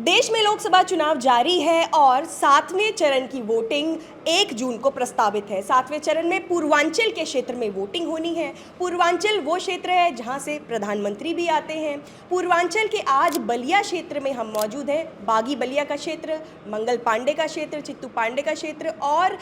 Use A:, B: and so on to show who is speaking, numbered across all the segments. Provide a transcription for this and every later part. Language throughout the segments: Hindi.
A: देश में लोकसभा चुनाव जारी है और 7वें चरण की वोटिंग 1 जून को प्रस्तावित है। 7वें चरण में पूर्वांचल के क्षेत्र में वोटिंग होनी है। पूर्वांचल वो क्षेत्र है जहां से प्रधानमंत्री भी आते हैं। पूर्वांचल के आज बलिया क्षेत्र में हम मौजूद हैं। बागी बलिया का क्षेत्र, मंगल पांडे का क्षेत्र, चित्तू पांडे का क्षेत्र और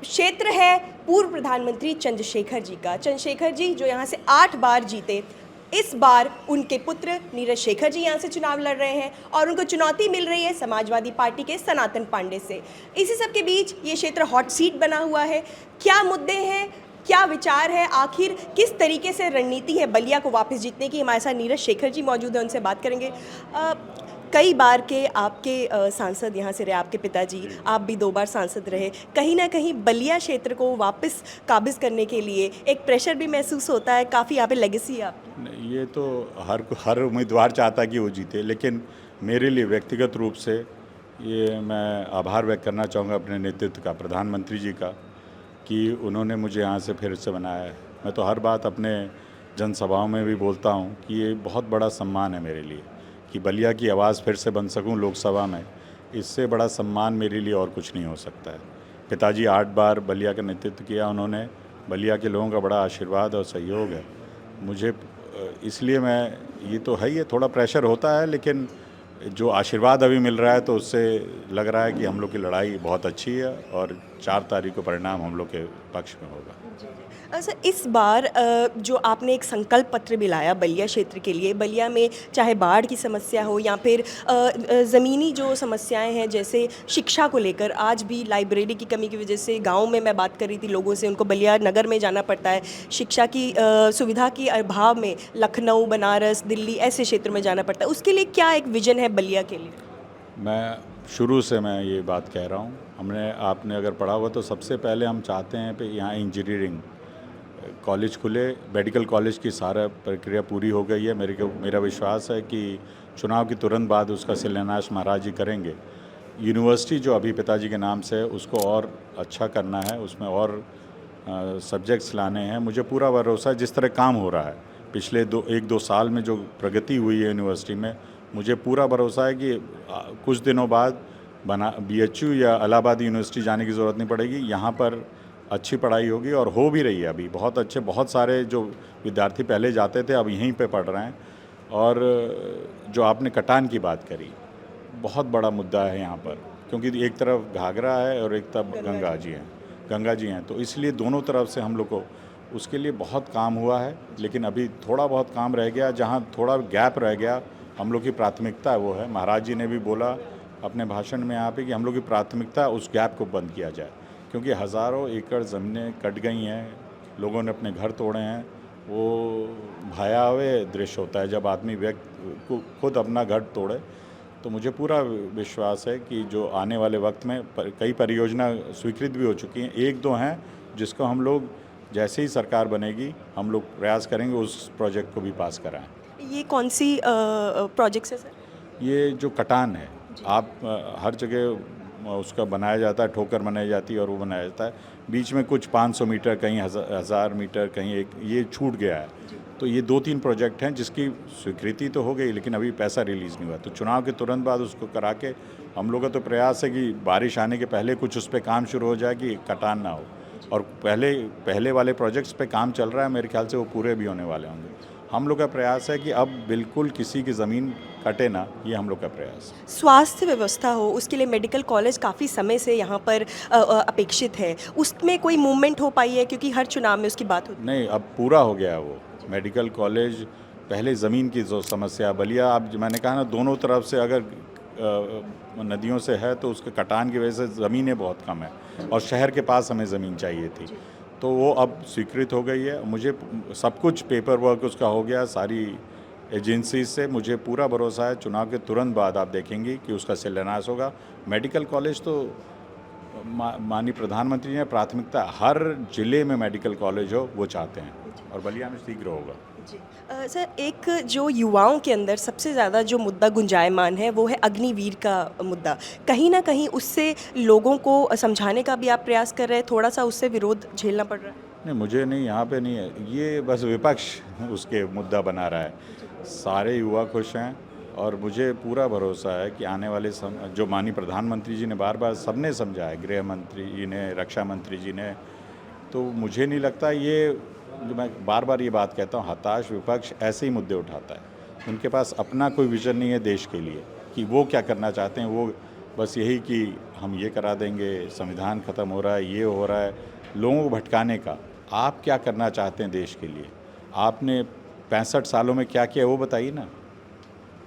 A: क्षेत्र है पूर्व प्रधानमंत्री चंद्रशेखर जी का। चंद्रशेखर जी जो यहाँ से 8 बार जीते, इस बार उनके पुत्र नीरज शेखर जी यहाँ से चुनाव लड़ रहे हैं और उनको चुनौती मिल रही है समाजवादी पार्टी के सनातन पांडे से। इसी सब के बीच ये क्षेत्र हॉट सीट बना हुआ है। क्या मुद्दे हैं, क्या विचार है, आखिर किस तरीके से रणनीति है बलिया को वापस जीतने की? हमारे साथ नीरज शेखर जी मौजूद हैं, उनसे बात करेंगे। कई बार के आपके सांसद यहाँ से रहे, आपके पिताजी, आप भी 2 बार सांसद रहे। कहीं ना कहीं बलिया क्षेत्र को वापस काबिज करने के लिए एक प्रेशर भी महसूस होता है, काफ़ी यहाँ पे लेगेसी है आपकी।
B: नहीं, ये तो हर उम्मीदवार चाहता है कि वो जीते, लेकिन मेरे लिए व्यक्तिगत रूप से ये मैं आभार व्यक्त करना चाहूँगा अपने नेतृत्व का, प्रधानमंत्री जी का, कि उन्होंने मुझे यहाँ से फिर से बनाया है। मैं तो हर बात अपने जनसभाओं में भी बोलता हूँ कि ये बहुत बड़ा सम्मान है मेरे लिए कि बलिया की आवाज़ फिर से बन सकूं लोकसभा में। इससे बड़ा सम्मान मेरे लिए और कुछ नहीं हो सकता है। पिताजी 8 बार बलिया का नेतृत्व किया उन्होंने, बलिया के लोगों का बड़ा आशीर्वाद और सहयोग है मुझे, इसलिए मैं, ये तो है ही है, थोड़ा प्रेशर होता है, लेकिन जो आशीर्वाद अभी मिल रहा है तो उससे लग रहा है कि हम लोग की लड़ाई बहुत अच्छी है और 4 तारीख को परिणाम हम लोग के पक्ष में होगा।
A: अच्छा, इस बार जो आपने एक संकल्प पत्र भी लाया बलिया क्षेत्र के लिए, बलिया में चाहे बाढ़ की समस्या हो या फिर ज़मीनी जो समस्याएं हैं जैसे शिक्षा को लेकर, आज भी लाइब्रेरी की कमी की वजह से गांव में मैं बात कर रही थी लोगों से, उनको बलिया नगर में जाना पड़ता है। शिक्षा की सुविधा के अभाव में लखनऊ, बनारस, दिल्ली ऐसे क्षेत्र में जाना पड़ता है। उसके लिए क्या एक विजन है बलिया के लिए?
B: मैं शुरू से मैं ये बात कह रहा हूँ, आपने अगर पढ़ा हुआ तो सबसे पहले हम चाहते हैं कि यहाँ इंजीनियरिंग कॉलेज खुले। मेडिकल कॉलेज की सारा प्रक्रिया पूरी हो गई है। मेरा विश्वास है कि चुनाव के तुरंत बाद उसका शिलान्यास महाराज जी करेंगे। यूनिवर्सिटी जो अभी पिताजी के नाम से है उसको और अच्छा करना है, उसमें और सब्जेक्ट्स लाने हैं। मुझे पूरा भरोसा है जिस तरह काम हो रहा है पिछले 1-2 साल में, जो प्रगति हुई है यूनिवर्सिटी में, मुझे पूरा भरोसा है कि कुछ दिनों बाद BHU या इलाहाबाद यूनिवर्सिटी जाने की ज़रूरत नहीं पड़ेगी। यहाँ पर अच्छी पढ़ाई होगी और हो भी रही है अभी। बहुत सारे जो विद्यार्थी पहले जाते थे अब यहीं पे पढ़ रहे हैं। और जो आपने कटान की बात करी, बहुत बड़ा मुद्दा है यहाँ पर, क्योंकि एक तरफ घाघरा है और एक तरफ गंगा जी हैं, तो इसलिए दोनों तरफ से हम लोग को उसके लिए बहुत काम हुआ है। लेकिन अभी थोड़ा बहुत काम रह गया, जहाँ थोड़ा गैप रह गया, हम लोग की प्राथमिकता वो है। महाराज जी ने भी बोला अपने भाषण में यहाँ पे कि हम लोग की प्राथमिकता उस गैप को बंद किया जाए, क्योंकि हज़ारों एकड़ ज़मीनें कट गई हैं, लोगों ने अपने घर तोड़े हैं। वो भयावह दृश्य होता है जब आदमी खुद अपना घर तोड़े। तो मुझे पूरा विश्वास है कि जो आने वाले वक्त में कई परियोजना स्वीकृत भी हो चुकी हैं, 1-2 हैं जिसको हम लोग, जैसे ही सरकार बनेगी, हम लोग प्रयास करेंगे उस प्रोजेक्ट को भी पास कराएं।
A: ये कौन सी प्रोजेक्ट्स है सर? ये
B: जो कटान है, आप हर जगह उसका बनाया जाता है, ठोकर बनाई जाती है और वो बनाया जाता है। बीच में कुछ 500 मीटर, कहीं 1000 मीटर, कहीं ये छूट गया है। तो ये 2-3 प्रोजेक्ट हैं जिसकी स्वीकृति तो हो गई, लेकिन अभी पैसा रिलीज़ नहीं हुआ। तो चुनाव के तुरंत बाद उसको करा के हम लोग का तो प्रयास है कि बारिश आने के पहले कुछ उस पर काम शुरू हो जाए कि कटान ना हो। और पहले वाले प्रोजेक्ट्स पे काम चल रहा है, मेरे ख्याल से वो पूरे भी होने वाले होंगे। हम लोग का प्रयास है कि अब बिल्कुल किसी की ज़मीन कटे ना, ये हम लोग का प्रयास है।
A: स्वास्थ्य व्यवस्था हो, उसके लिए मेडिकल कॉलेज काफ़ी समय से यहाँ पर अपेक्षित है, उसमें कोई मूवमेंट हो पाई है? क्योंकि हर चुनाव में उसकी बात होती है।
B: नहीं, अब पूरा हो गया है वो मेडिकल कॉलेज। पहले ज़मीन की जो समस्या बलिया, अब मैंने कहा ना, दोनों तरफ से अगर नदियों से है तो उसके कटान की वजह से ज़मीनें बहुत कम है और शहर के पास हमें ज़मीन चाहिए थी, तो वो अब स्वीकृत हो गई है। मुझे सब कुछ पेपर वर्क उसका हो गया सारी एजेंसी से। मुझे पूरा भरोसा है चुनाव के तुरंत बाद आप देखेंगे कि उसका शिलान्यास होगा। मेडिकल कॉलेज तो माननीय प्रधानमंत्री ने प्राथमिकता हर जिले में मेडिकल कॉलेज हो, वो चाहते हैं, और बलिया में शीघ्र होगा।
A: जी सर, एक जो युवाओं के अंदर सबसे ज़्यादा जो मुद्दा गुंजायमान है वो है अग्निवीर का मुद्दा। कहीं ना कहीं उससे लोगों को समझाने का भी आप प्रयास कर रहे हैं, थोड़ा सा उससे विरोध झेलना पड़ रहा है?
B: नहीं, मुझे नहीं, यहाँ पे नहीं है, ये बस विपक्ष उसके मुद्दा बना रहा है। सारे युवा खुश हैं और मुझे पूरा भरोसा है कि आने वाले जो माननीय प्रधानमंत्री जी ने बार बार सबने समझाया, गृह मंत्री जी ने, रक्षा मंत्री जी ने, तो मुझे नहीं लगता ये, जो मैं बार बार ये बात कहता हूँ, हताश विपक्ष ऐसे ही मुद्दे उठाता है। उनके पास अपना कोई विजन नहीं है देश के लिए कि वो क्या करना चाहते हैं। वो बस यही कि हम ये करा देंगे, संविधान ख़त्म हो रहा है, ये हो रहा है, लोगों को भटकाने का। आप क्या करना चाहते हैं देश के लिए? आपने 65 सालों में क्या किया वो बताइए ना।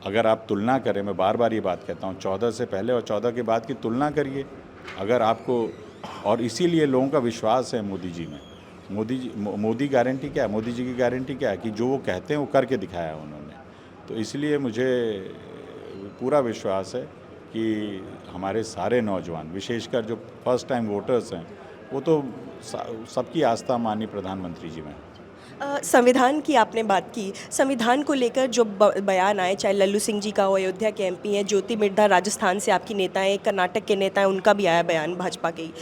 B: अगर आप तुलना करें, मैं बार बार ये बात कहता हूँ, 14 से पहले और 14 के बाद की तुलना करिए अगर आपको। और इसीलिए लोगों का विश्वास है मोदी जी में। मोदी गारंटी क्या है? मोदी जी की गारंटी क्या है कि जो वो कहते हैं वो करके दिखाया उन्होंने। तो इसलिए मुझे पूरा विश्वास है कि हमारे सारे नौजवान, विशेषकर जो फर्स्ट टाइम वोटर्स हैं, वो तो सबकी आस्था माननीय प्रधानमंत्री जी में है।
A: संविधान की आपने बात की, संविधान को लेकर जो बयान आए, चाहे लल्लू सिंह जी का हो, अयोध्या के एमपी हैं, ज्योति मिर्धा राजस्थान से आपकी नेता हैं, कर्नाटक के नेता हैं, उनका भी आया बयान भाजपा के ही।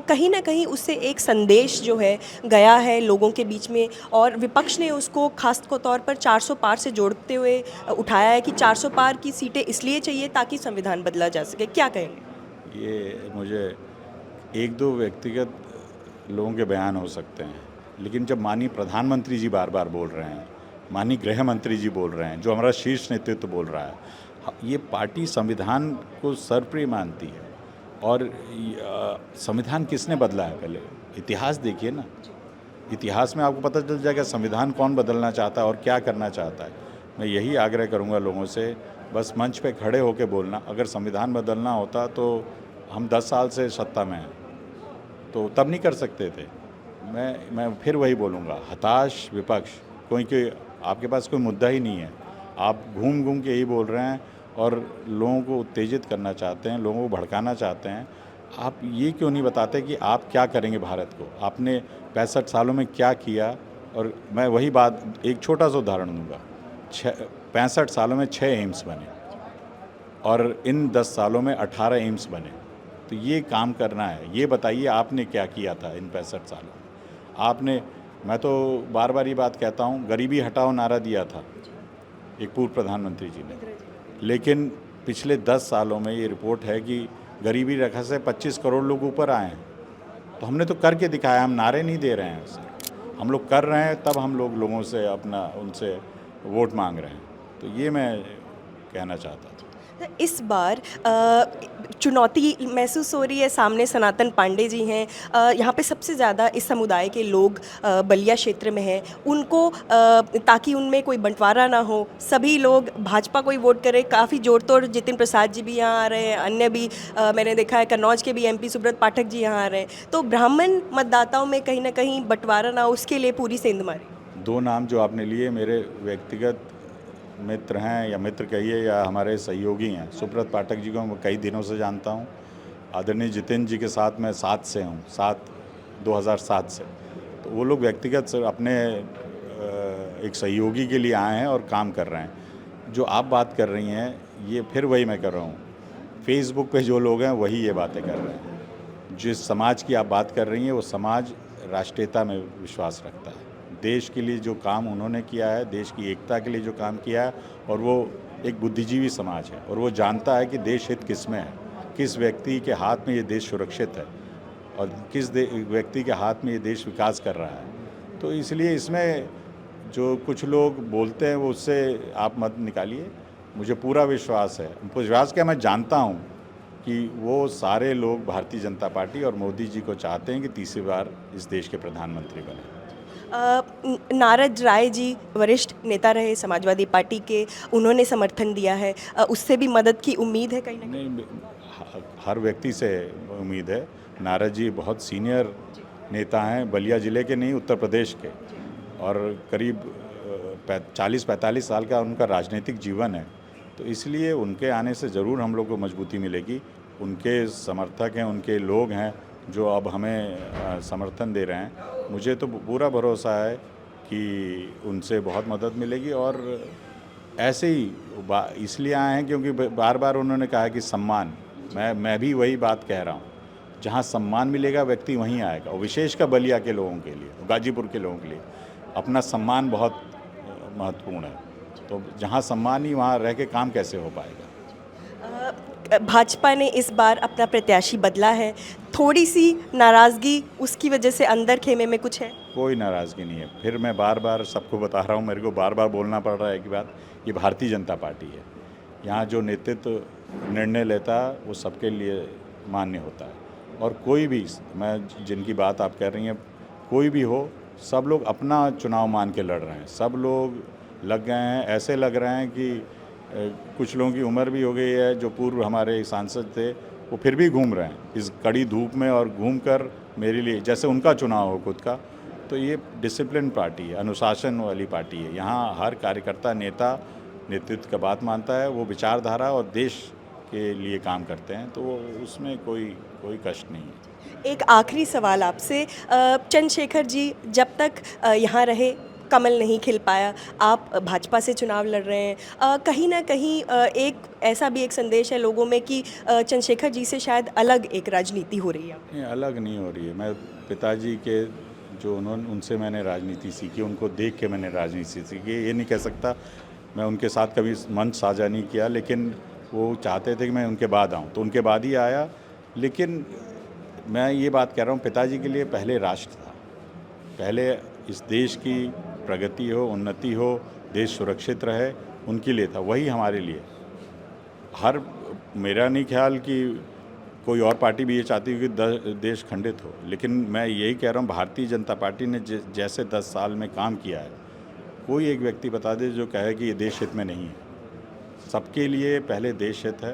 A: कहीं ना कहीं उससे एक संदेश जो है गया है लोगों के बीच में, और विपक्ष ने उसको खास तौर पर 400 पार से जोड़ते हुए उठाया है कि 400 पार की सीटें इसलिए चाहिए ताकि संविधान बदला जा सके। क्या कहेंगे?
B: ये मुझे एक दो व्यक्तिगत लोगों के बयान हो सकते हैं, लेकिन जब माननीय प्रधानमंत्री जी बार बार बोल रहे हैं, माननीय गृह मंत्री जी बोल रहे हैं, जो हमारा शीर्ष नेतृत्व बोल रहा है, ये पार्टी संविधान को सर्वप्रिय मानती है। और संविधान किसने बदला है? पहले इतिहास देखिए ना। इतिहास में आपको पता चल जाएगा संविधान कौन बदलना चाहता है और क्या करना चाहता है। मैं यही आग्रह करूंगा लोगों से, बस मंच पे खड़े होकर बोलना। अगर संविधान बदलना होता तो हम 10 साल से सत्ता में हैं, तो तब नहीं कर सकते थे। मैं फिर वही बोलूँगा, हताश विपक्ष, क्योंकि आपके पास कोई मुद्दा ही नहीं है। आप घूम घूम के यही बोल रहे हैं और लोगों को उत्तेजित करना चाहते हैं, लोगों को भड़काना चाहते हैं। आप ये क्यों नहीं बताते कि आप क्या करेंगे भारत को? आपने 65 सालों में क्या किया? और मैं वही बात, एक छोटा सा उदाहरण दूँगा। 65 सालों में 6 एम्स बने और इन 10 सालों में 18 एम्स बने। तो ये काम करना है। ये बताइए आपने क्या किया था इन 65 सालों में? आपने, मैं तो बार बार ये बात कहता हूँ, गरीबी हटाओ नारा दिया था एक पूर्व प्रधानमंत्री जी ने, लेकिन पिछले 10 सालों में ये रिपोर्ट है कि गरीबी रेखा से 25 करोड़ लोग ऊपर आए हैं। तो हमने तो करके दिखाया, हम नारे नहीं दे रहे हैं सर, हम लोग कर रहे हैं, तब हम लोगों से उनसे वोट मांग रहे हैं। तो ये मैं कहना चाहता था।
A: इस बार चुनौती महसूस हो रही है, सामने सनातन पांडे जी हैं, यहाँ पे सबसे ज़्यादा इस समुदाय के लोग बलिया क्षेत्र में हैं, उनको ताकि उनमें कोई बंटवारा ना हो, सभी लोग भाजपा को ही वोट करें। काफ़ी जोड़ तोड़ जितिन प्रसाद जी भी यहाँ आ रहे हैं, अन्य भी मैंने देखा है, कन्नौज के भी एमपी सुब्रत पाठक जी यहाँ आ रहे हैं। तो ब्राह्मण मतदाताओं में कहीं ना कहीं बंटवारा ना हो, उसके लिए पूरी सेंध मारी।
B: 2 नाम जो आपने लिए मेरे व्यक्तिगत मित्र हैं, या मित्र कहिए या हमारे सहयोगी हैं। सुब्रत पाठक जी को मैं कई दिनों से जानता हूं। आदरणीय जितिन जी के साथ मैं 7 से हूं, 2007 से। तो वो लोग व्यक्तिगत से अपने एक सहयोगी के लिए आए हैं और काम कर रहे हैं। जो आप बात कर रही हैं, ये फिर वही मैं कर रहा हूँ। फेसबुक पे जो लोग हैं वही ये बातें कर रहे हैं। जिस समाज की आप बात कर रही हैं, वो समाज राष्ट्रीयता में विश्वास रखता है। देश के लिए जो काम उन्होंने किया है, देश की एकता के लिए जो काम किया है, और वो एक बुद्धिजीवी समाज है, और वो जानता है कि देश हित किस में है, किस व्यक्ति के हाथ में ये देश सुरक्षित है और किस व्यक्ति के हाथ में ये देश विकास कर रहा है। तो इसलिए इसमें जो कुछ लोग बोलते हैं वो उससे आप मत निकालिए। मुझे पूरा विश्वास है, विश्वास क्या, मैं जानता हूँ कि वो सारे लोग भारतीय जनता पार्टी और मोदी जी को चाहते हैं कि तीसरी बार इस देश के प्रधानमंत्री बने।
A: नारद राय जी वरिष्ठ नेता रहे समाजवादी पार्टी के, उन्होंने समर्थन दिया है, उससे भी मदद की उम्मीद है कहीं ना कहीं?
B: नहीं, हर व्यक्ति से उम्मीद है। नारद जी बहुत सीनियर नेता हैं, बलिया ज़िले के नहीं, उत्तर प्रदेश के, और करीब 40-45 साल का उनका राजनीतिक जीवन है। तो इसलिए उनके आने से ज़रूर हम लोग को मजबूती मिलेगी। उनके समर्थक हैं, उनके लोग हैं जो अब हमें समर्थन दे रहे हैं। मुझे तो पूरा भरोसा है कि उनसे बहुत मदद मिलेगी। और ऐसे ही इसलिए आए हैं क्योंकि बार बार उन्होंने कहा कि सम्मान, मैं भी वही बात कह रहा हूँ, जहाँ सम्मान मिलेगा व्यक्ति वहीं आएगा। और विशेषकर बलिया के लोगों के लिए, गाजीपुर के लोगों के लिए अपना सम्मान बहुत महत्वपूर्ण है। तो जहाँ सम्मान नहीं वहाँ रह के काम कैसे हो पाएगा।
A: भाजपा ने इस बार अपना प्रत्याशी बदला है, थोड़ी सी नाराज़गी उसकी वजह से अंदर खेमे में कुछ है?
B: कोई नाराज़गी नहीं है। फिर मैं बार बार सबको बता रहा हूँ, मेरे को बार बार बोलना पड़ रहा है कि बात, ये भारतीय जनता पार्टी है। यहाँ जो नेतृत्व निर्णय लेता है वो सबके लिए मान्य होता है, और कोई भी, मैं जिनकी बात आप कह रही हैं, कोई भी हो, सब लोग अपना चुनाव मान के लड़ रहे हैं। सब लोग लग गए हैं, ऐसे लग रहे हैं कि कुछ लोगों की उम्र भी हो गई है, जो पूर्व हमारे सांसद थे वो फिर भी घूम रहे हैं इस कड़ी धूप में, और घूमकर मेरे लिए जैसे उनका चुनाव हो खुद का। तो ये डिसिप्लिन पार्टी है, अनुशासन वाली पार्टी है। यहाँ हर कार्यकर्ता, नेता नेतृत्व का बात मानता है, वो विचारधारा और देश के लिए काम करते हैं, तो उसमें कोई कष्ट नहीं है।
A: एक आखिरी सवाल आपसे, चंद्रशेखर जी जब तक यहाँ रहे कमल नहीं खिल पाया, आप भाजपा से चुनाव लड़ रहे हैं, कहीं ना कहीं एक ऐसा भी एक संदेश है लोगों में कि चंद्रशेखर जी से शायद अलग एक राजनीति हो रही है।
B: नहीं, अलग नहीं हो रही है। मैं पिताजी के जो उनसे मैंने राजनीति सीखी, उनको देख के मैंने राजनीति सीखी। ये नहीं कह सकता मैं उनके साथ कभी मंच साझा नहीं किया, लेकिन वो चाहते थे कि मैं उनके बाद आऊँ, तो उनके बाद ही आया। लेकिन मैं ये बात कह रहा हूँ, पिताजी के लिए पहले राष्ट्र था, पहले इस देश की प्रगति हो, उन्नति हो, देश सुरक्षित रहे, उनके लिए था। वही हमारे लिए मेरा नहीं ख्याल कि कोई और पार्टी भी ये चाहती है कि देश खंडित हो, लेकिन मैं यही कह रहा हूँ, भारतीय जनता पार्टी ने जैसे 10 साल में काम किया है, कोई एक व्यक्ति बता दे जो कहे कि ये देश हित में नहीं है। सबके लिए पहले देश हित है,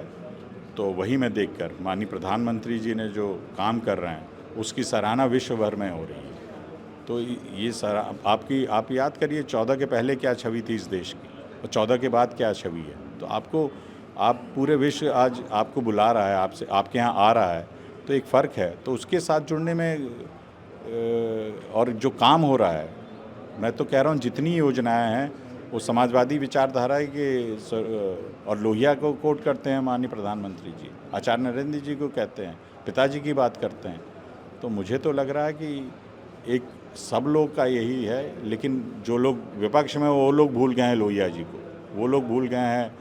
B: तो वही मैं देखकर माननीय प्रधानमंत्री जी ने जो काम कर रहे हैं उसकी सराहना विश्व भर में हो रही है। तो ये आप याद करिए 14 के पहले क्या छवि थी इस देश की, और 14 के बाद क्या छवि है। तो आप पूरे विश्व आज आपको बुला रहा है, आपके यहाँ आ रहा है, तो एक फ़र्क है। तो उसके साथ जुड़ने में और जो काम हो रहा है, मैं तो कह रहा हूँ जितनी योजनाएं हैं वो समाजवादी विचारधारा के, और लोहिया को कोट करते हैं माननीय प्रधानमंत्री जी, आचार्य नरेंद्र जी को कहते हैं, पिताजी की बात करते हैं। तो मुझे तो लग रहा है कि एक सब लोग का यही है, लेकिन जो लोग विपक्ष में वो लोग भूल गए हैं लोहिया जी को, वो लोग भूल गए हैं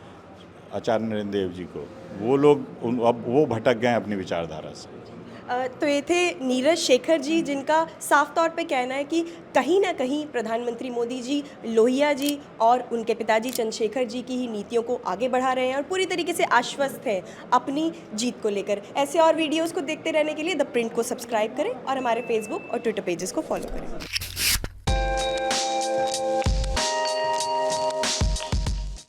B: आचार्य नरेंद्र देव जी को, वो लोग अब वो भटक गए अपनी विचारधारा से।
A: तो ये थे नीरज शेखर जी, जिनका साफ तौर पे कहना है कि कहीं ना कहीं प्रधानमंत्री मोदी जी लोहिया जी और उनके पिताजी चंद्रशेखर जी की ही नीतियों को आगे बढ़ा रहे हैं और पूरी तरीके से आश्वस्त हैं अपनी जीत को लेकर। ऐसे और वीडियोस को देखते रहने के लिए द प्रिंट को सब्सक्राइब करें और हमारे फेसबुक और ट्विटर पेजेस को फॉलो करें।